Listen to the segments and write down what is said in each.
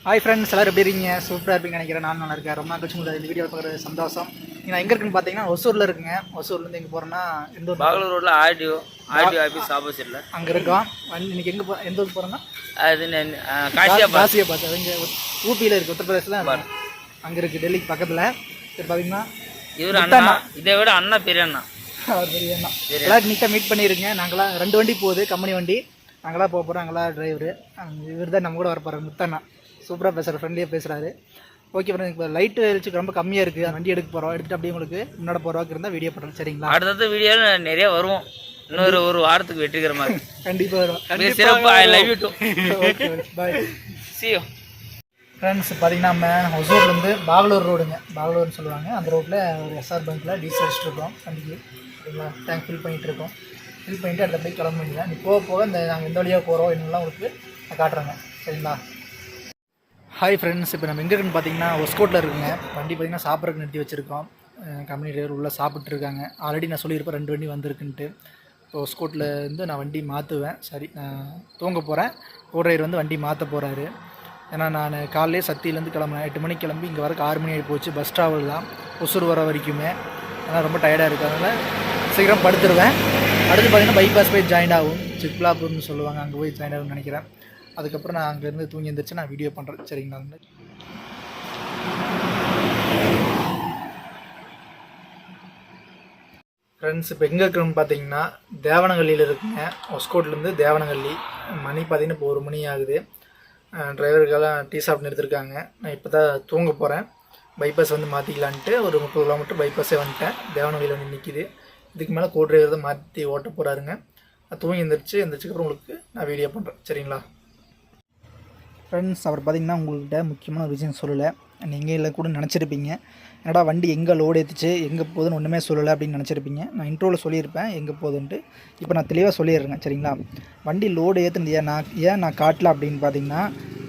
Hi friends, எல்லோரும் எப்படி இருக்கீங்க? சூப்பராக இருப்பீங்க நினைக்கிறேன். நான் நல்லா இருக்கேன். ரொம்ப நாள் கழிச்சு உங்களுக்கு இந்த வீடியோ பார்க்குற சந்தோஷம். நான் எங்கே இருக்குன்னு பார்த்தீங்கன்னா ஒசூரில் இருக்குங்க. ஒசூர்லேருந்து எங்கே போகிறேன்னா எந்த ஊர்? பாகலூர் ரோட்டில் ஆர்டிஓ ஆஃபீஸ் ஆப்போசிட்டில் அங்கே இருக்கோம். இன்றைக்கி எந்த ஊருக்கு போகிறோன்னா அது காசியாபாத். அது இங்கே ஊபியில் இருக்குது, உத்தரப்பிரதேசில். அங்கே இருக்குது, டெல்லிக்கு பக்கத்தில். சரி, பார்த்தீங்கன்னா இவர் அண்ணா, இதை விட அண்ணா பெரிய அண்ணா. அவர் பெரிய அண்ணா. எல்லோரும் நீட்டாக மீட் பண்ணியிருங்க. நாங்களாம் 2 வண்டி போகுது, கம்பெனி வண்டி. நாங்களாம் போக போகிறோம். அங்கெல்லாம் டிரைவரு. இவர் தான் நம்ம கூட வர போகிறார், முத்தண்ணா. சூப்பராக பேசுகிறார், ஃப்ரெண்ட்லியாக பேசுகிறாரு. ஓகே ஃப்ரெண்ட், இப்போ லைட்டு வெளிச்சு ரொம்ப கம்மியாக இருக்குது. வண்டி எடுக்க போகிறோம். எடுத்துகிட்டு அப்படியே உங்களுக்கு முன்னாடி போகிறவாக்கு இருந்தால் வீடியோ பண்ணுறோம், சரிங்களா? அடுத்தது வீடியோ நிறைய வருவோம். ஒரு வாரத்துக்கு வெற்றிக்கிற மாதிரி கண்டிப்பாக வரும். சிறப்பு. I love you too. Okay, bye. see you friends, பார்த்தீங்கன்னா நம்ம ஒசூர்லேருந்து பாகலூர் ரோடுங்க, பாகலூர்னு சொல்லுவாங்க. அந்த ரோட்டில் ஒரு எஸ்ஆர் பேங்க்கில் டீசல் அடிச்சுட்ருக்கோம் வண்டிக்கு, சரிங்களா? டேங்க் ஃபில் பண்ணிகிட்ருக்கோம். ஃபில் பண்ணிவிட்டு அடுத்த போய் கிளம்ப வேண்டியதான். நீ போக இந்த நாங்கள் எந்த வழியாக போகிறோம் என்னெல்லாம் உங்களுக்கு நான் காட்டுறேங்க, சரிங்களா? ஹாய் ஃப்ரெண்ட்ஸ், இப்போ நம்ம எங்கே இருக்குன்னு பார்த்தீங்கன்னா ஒஸ்கோட்டில் இருக்குங்க. வண்டி பார்த்திங்கன்னா சாப்பிட்றதுக்கு நிறுத்தி வச்சுருக்கோம். கம்பெனி டிரைவர் உள்ளே சாப்பிட்ருக்காங்க. ஆல்ரெடி நான் சொல்லியிருப்பேன் 2 வண்டி வந்திருக்குன்ட்டு. இப்போ ஒஸ்கோட்டில் இருந்து நான் வண்டி மாற்றுவேன். சரி, நான் தூங்க போகிறேன். டிரைவர் வந்து வண்டி மாற்ற போகிறாரு. ஏன்னா நான் காலையிலே சத்தியிலேருந்து கிளம்புனேன். 8 மணிக்கு கிளம்பி இங்கே வரக்கு 6 மணி ஆகி போச்சு. பஸ் ட்ராவல் தான் ஒசூர் வர வரைக்குமே. ஆனால் ரொம்ப டயர்டாக இருக்குது, அதனால் சீக்கிரம் படுத்துருவேன். அடுத்து பார்த்திங்கன்னா பைபாஸ் போய் ஜாயின் ஆகும். சிக்லாப்பூர்னு சொல்லுவாங்க, அங்கே போய் ஜாயின் ஆகும்னு நினைக்கிறேன். அதுக்கப்புறம் நான் அங்கேருந்து தூங்கி எழுந்திரிச்சு நான் வீடியோ பண்ணுறேன், சரிங்களா? ஃப்ரெண்ட்ஸ், இப்போ எங்கே இருக்குன்னு பார்த்தீங்கன்னா தேவனஹள்ளியில் இருக்குங்க. ஒஸ்கோட்லேருந்து தேவனஹள்ளி. மணி பார்த்தீங்கன்னா இப்போ 1 மணி ஆகுது. டிரைவருக்கெல்லாம் டீ சாப்பிட்டு எடுத்துருக்காங்க. நான் இப்போ தான் தூங்க போகிறேன். பைபாஸ் வந்து மாற்றிக்கலான்ட்டு ஒரு 30 கிலோமீட்டர் பைபாஸே வந்துட்டேன். தேவனஹள்ளியில் வந்து நிற்கிது. இதுக்கு மேலே டிரைவர் தான் மாற்றி ஓட்ட போகிறாருங்க. நான் தூங்கி எந்திரிச்சதுக்கப்புறம் உங்களுக்கு நான் வீடியோ பண்ணுறேன், சரிங்களா? ஃப்ரெண்ட்ஸ், அவர் பார்த்திங்கன்னா உங்கள்கிட்ட முக்கியமான ஒரு விஷயம் சொல்லலை. நீங்கள் இல்லை கூட நினச்சிருப்பீங்க, என்னடா வண்டி எங்கே லோடு ஏற்றிச்சு, எங்கே போகுதுன்னு ஒன்றுமே சொல்லலை அப்படின்னு நினச்சிருப்பீங்க. நான் இன்ட்ரோவில் சொல்லியிருப்பேன் எங்கே போகுதுன்ட்டு. இப்போ நான் தெளிவாக சொல்லிடுறேங்க, சரிங்களா? வண்டி லோடு ஏற்றுனது நான் காட்டல அப்படின்னு பார்த்தீங்கன்னா,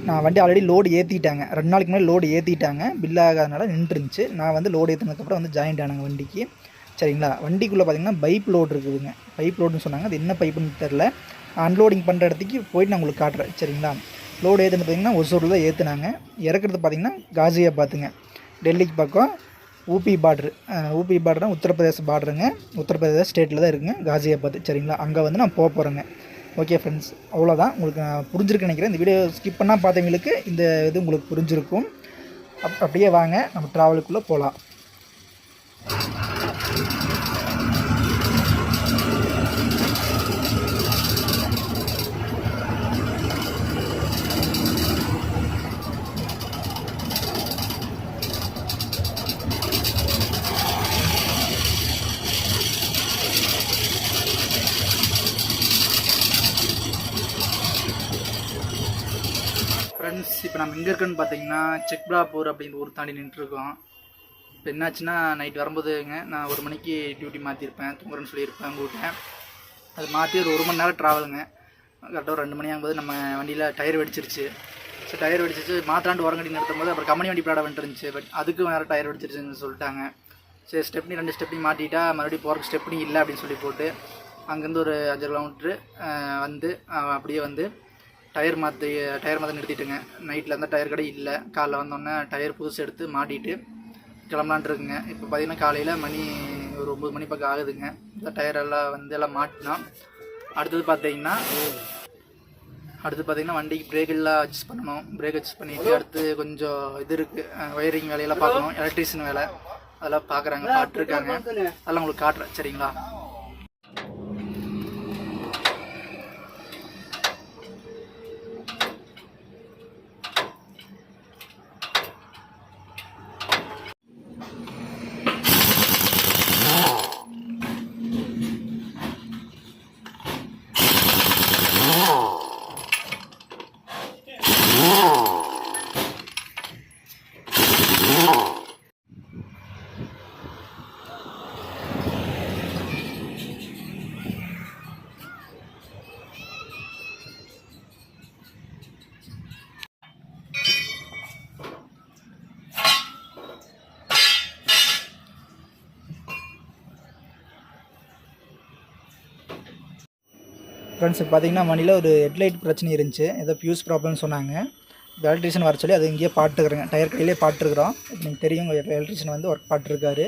நான் வண்டி ஆல்ரெடி லோடு ஏற்றிட்டாங்க. 2 நாளைக்கு முன்னாடி லோடு ஏற்றிட்டாங்க. பில் ஆகாதனால நின்றுருந்துச்சு. நான் வந்து லோடு ஏற்றினதுக்கப்புறம் வந்து ஜாயின்ட் ஆனாங்க வண்டிக்கு, சரிங்களா? வண்டிக்குள்ளே பார்த்திங்கன்னா பைப் லோடு இருக்குதுங்க. பைப் லோடுன்னு சொன்னாங்க. அது என்ன பைப்புன்னு தெரில. அன்லோடிங் பண்ணுற இடத்துக்கு போயிட்டு நான் உங்களுக்கு காட்டுறேன், சரிங்களா? லோடு ஏற்றுன்னு பார்த்திங்கன்னா ஒசூரில் தான் ஏற்றுனாங்க. இறக்குறது பார்த்திங்கன்னா காசியாபாத்துங்க, டெல்லிக்கு பக்கம். ஊபி பார்ட்ரு. ஊபி பார்டர்னா உத்தரப்பிரதேச பார்டருங்க. உத்தரப்பிரதேச ஸ்டேட்டில் தான் இருக்குங்க காசியாபாத், சரிங்களா? அங்கே வந்து நான் போகிறேங்க. ஓகே ஃப்ரெண்ட்ஸ், அவ்வளோதான். உங்களுக்கு நான் புரிஞ்சிருக்கு நினைக்கிறேன். இந்த வீடியோ ஸ்கிப் பண்ணால் பார்த்தவங்களுக்கு இந்த இது உங்களுக்கு புரிஞ்சிருக்கும். அப்படியே வாங்க நம்ம ட்ராவலுக்குள்ளே போகலாம். ஃப்ரெண்ட்ஸ், இப்போ நம்ம எங்கே இருக்குன்னு பார்த்தீங்கன்னா சிக்லாப்பூர் அப்படின்ற ஊர் தாண்டி நின்றுருக்கோம். இப்போ என்னாச்சுன்னா நைட் வரும்போதுங்க நான் 1 மணிக்கு டியூட்டி மாற்றிருப்பேன், தூங்குறேன்னு சொல்லியிருப்பேன் உங்கள்கிட்ட. அது மாற்றி ஒரு 1 மணி நேரம் ட்ராவலுங்க. கரெக்டாக ஒரு 2 மணி ஆகும்போது நம்ம வண்டியில் டயர் வெடிச்சிருச்சு. ஸோ டயர் வெடிச்சிச்சு மாற்றாண்டு உரங்கடி நிறுத்தும் போது அப்புறம் கம்பெனி வண்டி ப்ராட வந்துருந்துச்சு. பட் அதுக்கு வேறு டயர் வெடிச்சிருச்சுன்னு சொல்லிட்டாங்க. சரி, ஸ்டெப்னி 2 ஸ்டெப்னி மாட்டிட்டா மறுபடியும் போகிறக்கு ஸ்டெப்னி இல்லை அப்படின்னு சொல்லி போட்டு அங்கேருந்து ஒரு 5 கிலோமீட்ரு வந்து அப்படியே வந்து டயர் மாற்ற நிறுத்திட்டுங்க. நைட்டில் இருந்தால் டயர் கடை இல்லை. காலைல வந்தோடனே டயர் புதுசு எடுத்து மாட்டிட்டு கிளம்பலான்ட்டு இருக்குங்க. இப்போ பார்த்திங்கன்னா காலையில் மணி ஒரு 9 மணி பக்கம் ஆகுதுங்க. இந்த டயர் எல்லாம் மாட்டினா அடுத்தது பார்த்திங்கன்னா வண்டிக்கு பிரேக் எல்லாம் அட்ஜஸ்ட் பண்ணணும். பிரேக் அட்ஜஸ்ட் பண்ணிவிட்டு அடுத்து கொஞ்சம் இது இருக்குது, ஒயரிங் வேலையெல்லாம் பார்க்கணும். எலக்ட்ரிஷியன் வேலை அதெல்லாம் பார்த்துருக்காங்க. அதெல்லாம் உங்களுக்கு காட்டுறேன், சரிங்களா? ஃப்ரெண்ட்ஸ், பார்த்திங்கன்னா மணியில் ஒரு ஹெட்லைட் பிரச்சனை இருந்துச்சு. ஏதோ ஃபியூஸ் ப்ராப்ளம்னு சொன்னாங்க. எலக்ட்ரிஷியன் வர சொல்லி அது இங்கேயே பாட்டுருக்குறேங்க. டயர் கடையிலே பாட்டுருக்குறோம். இப்போ நீங்கள் தெரியும் எலக்ட்ரிஷியன் வந்து ஒர்க் பாட்டுருக்காரு.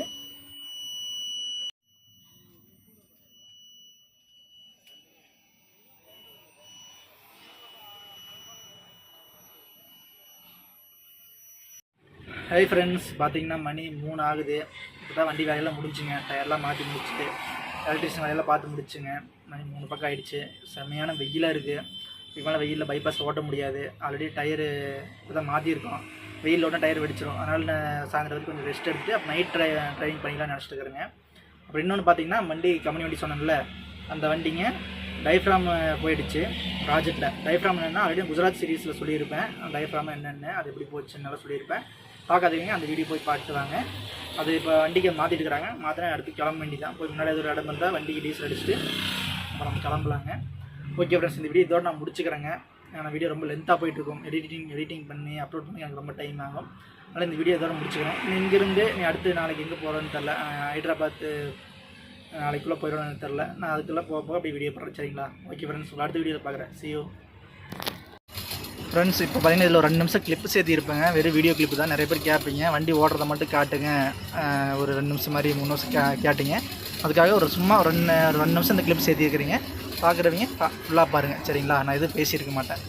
ஹை ஃப்ரெண்ட்ஸ், பார்த்தீங்கன்னா மணி 3 ஆகுது. இப்போ தான் வண்டி வேலையெல்லாம் முடிஞ்சுங்க. டயர்லாம் மாற்றி முடிச்சுட்டு எலக்ட்ரிஷியன் வேலையெல்லாம் பார்த்து முடிச்சுங்க. மணி 3 பக்கம் ஆகிடுச்சு. செம்மையான வெயிலாக இருக்குது. இதுக்கு மேலே வெயிலில் பைபாஸ் ஓட்ட முடியாது. ஆல்ரெடி டயரு இப்போ தான் மாற்றிருக்கோம். வெயிலில் ஓட்ட டயர் வெடிச்சிடும். அதனால் நான் சாயந்தரத்துக்கு கொஞ்சம் ரெஸ்ட் எடுத்துட்டு அப்போ நைட் ட்ரைவிங் பண்ணிக்கலாம்னு நினச்சிட்டு இருக்கிறேங்க. அப்புறம் இன்னொன்று பார்த்தீங்கன்னா வண்டி கம்பெனி வண்டி சொன்னேன்ல, அந்த வண்டிங்க டைஃப்ராம் போயிடுச்சு ப்ராஜெக்டில். டைஃப்ராம் என்னென்னா ஆல்ரெடி குஜராத் சீரீஸில் சொல்லியிருப்பேன். டைஃப்ராம் என்னென்னு அது எப்படி போச்சுன்னால சொல்லியிருப்பேன். பார்க்காதீங்க, அந்த வீடியோ போய் பார்த்துட்டு வாங்க. அது இப்போ வண்டிக்கு மாற்றிட்டு இருக்கிறாங்க. மாற்றினா அடுத்து கிளம்ப வேண்டி தான். போய் முன்னாடி ஒரு இடம் இருந்தால் வண்டிக்கு டீசல் அடிச்சுட்டு அப்புறம் நம்ம கிளம்பலாங்க. ஓகே ஃப்ரெண்ட்ஸ், இந்த வீடியோ இதோட நான் முடிச்சுக்கிறேங்க. நான் வீடியோ ரொம்ப லென்த்தாக போயிட்டுருக்கும். எடிட்டிங் பண்ணி அப்லோட் பண்ணி எனக்கு ரொம்ப டைம் ஆகும். அதனால் இந்த வீடியோ இதோட முடிச்சுக்கிறேன். இங்கேருந்து நீ அடுத்து நாளைக்கு எங்கே போகிறோன்னு தெரில. ஹைதராபாத் நாளைக்குள்ளே போயிடுவேன்னு தெரில. நான் அதுக்குள்ளே போக அப்படி வீடியோ போடுறேன். சரிங்களா? ஓகே ஃப்ரெண்ட்ஸ், அடுத்த வீடியோவில் பார்க்குறேன். See you. ஃப்ரெண்ட்ஸ், இப்போ பார்த்தீங்கன்னா இதில் ஒரு 2 நிமிஷம் கிளிப்பு சேர்த்திருப்பேங்க. வெறும் வீடியோ கிளிப்பு தான். நிறைய பேர் கேட்பீங்க, வண்டி ஓடுறதை மட்டும் காட்டுங்க, ஒரு 2 நிமிஷம் மாதிரி 3 நிமிஷம் கேட்டிங்க. அதுக்காக ஒரு சும்மா ஒரு 2 நிமிஷம் இந்த கிளிப் சேர்த்திருக்கிறீங்க. பார்க்குறவங்க ஃபுல்லாக பாருங்கள். சரிங்களா? நான் எதுவும் பேசியிருக்க மாட்டேன்.